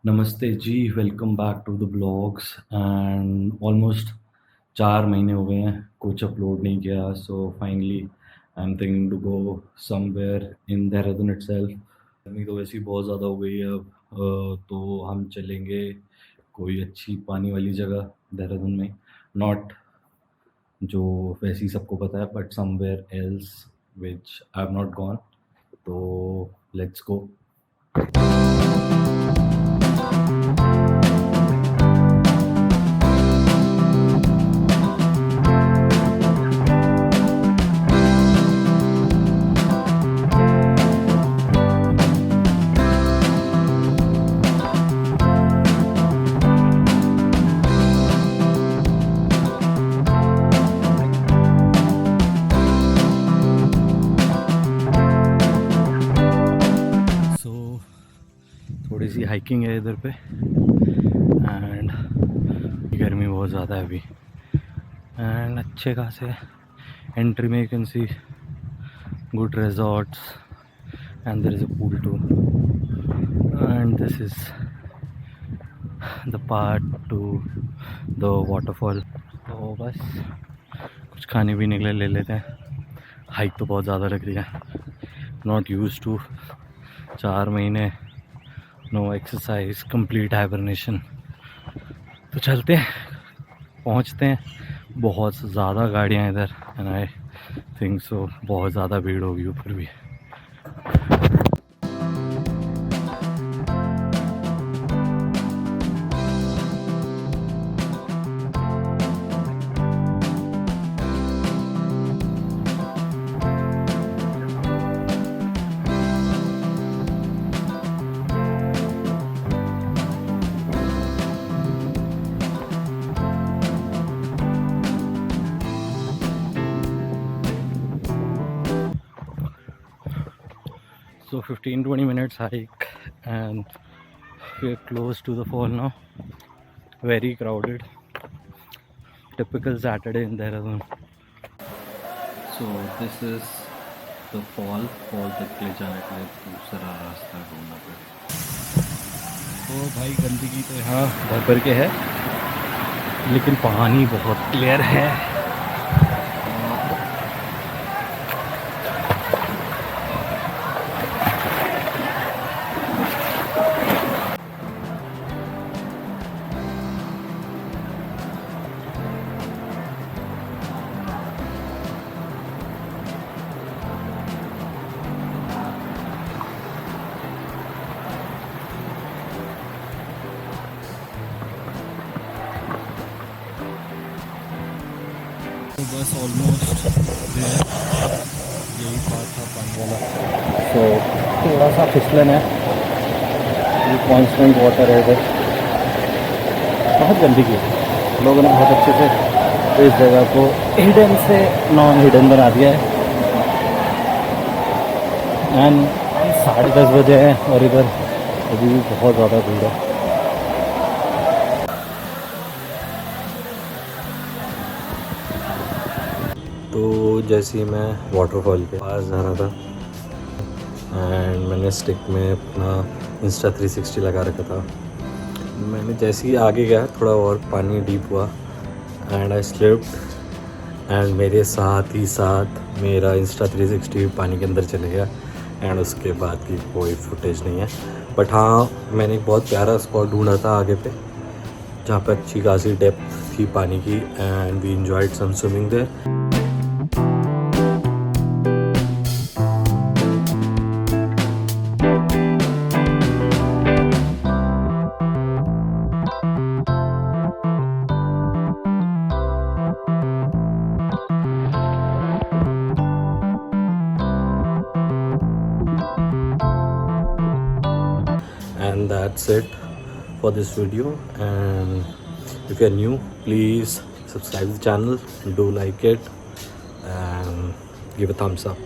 नमस्ते जी, welcome back to the blogs and almost 4 महीने हो गए हैं कुछ अपलोड नहीं किया। So finally I am thinking to go somewhere in Dehradun itself. गर्मी तो वैसे ही बहुत ज़्यादा हो गई है अब। तो हम चलेंगे कोई अच्छी पानी वाली जगह देहरादून में, नॉट जो वैसे ही सबको पता है but somewhere else which I have not gone. तो लेट्स गो। थोड़ी सी हाइकिंग है इधर पे एंड गर्मी बहुत ज़्यादा है अभी। एंड अच्छे खासे एंट्री में you can see good resorts and there is a pool too and this is the part to the waterfall. तो बस कुछ खाने पीने के लिए ले लेते हैं। हाइक तो बहुत ज़्यादा लग रही है, नॉट यूज टू। 4 महीने नो एक्सरसाइज, कंप्लीट हाइबरनेशन। तो चलते हैं, पहुंचते हैं। बहुत ज़्यादा गाड़ियाँ इधर एंड आई थिंक सो बहुत ज़्यादा भीड़ होगी ऊपर भी। So 15-20 minutes hike and we're close to the fall now. Very crowded. Typical Saturday in Dehradun. So this is the fall तक ले जाने के लिए दूसरा रास्ता ढूंढना पड़ेगा। तो भाई गंदगी तो यहाँ भर भर के है, लेकिन पानी बहुत क्लियर है। तो बस ऑलमोस्ट यही पार्ट था पानी वाला। तो थोड़ा सा फिसलन है, ये कॉन्स्टेंट वाटर है इधर। बहुत गंदगी है, लोगों ने बहुत अच्छे से इस जगह को हिडन से नॉन हिडन बना दिया है। एंड 10:30 बजे हैं और इधर अभी भी बहुत ज़्यादा भीड़ है। तो जैसे ही मैं वाटरफॉल के पास जा रहा था एंड मैंने स्टिक में अपना इंस्टा 360 लगा रखा था। मैंने जैसे ही आगे गया थोड़ा और पानी डीप हुआ एंड आई स्लिप्ड एंड मेरे साथ ही साथ मेरा इंस्टा 360 भी पानी के अंदर चले गया। एंड उसके बाद की कोई फुटेज नहीं है, बट हाँ मैंने एक बहुत प्यारा स्पॉट ढूंढा था आगे पे जहाँ पे अच्छी खासी डेप्थ थी पानी की and we enjoyed some swimming there. And that's it for this video, and if you're new please subscribe the channel, do like it and give a thumbs up.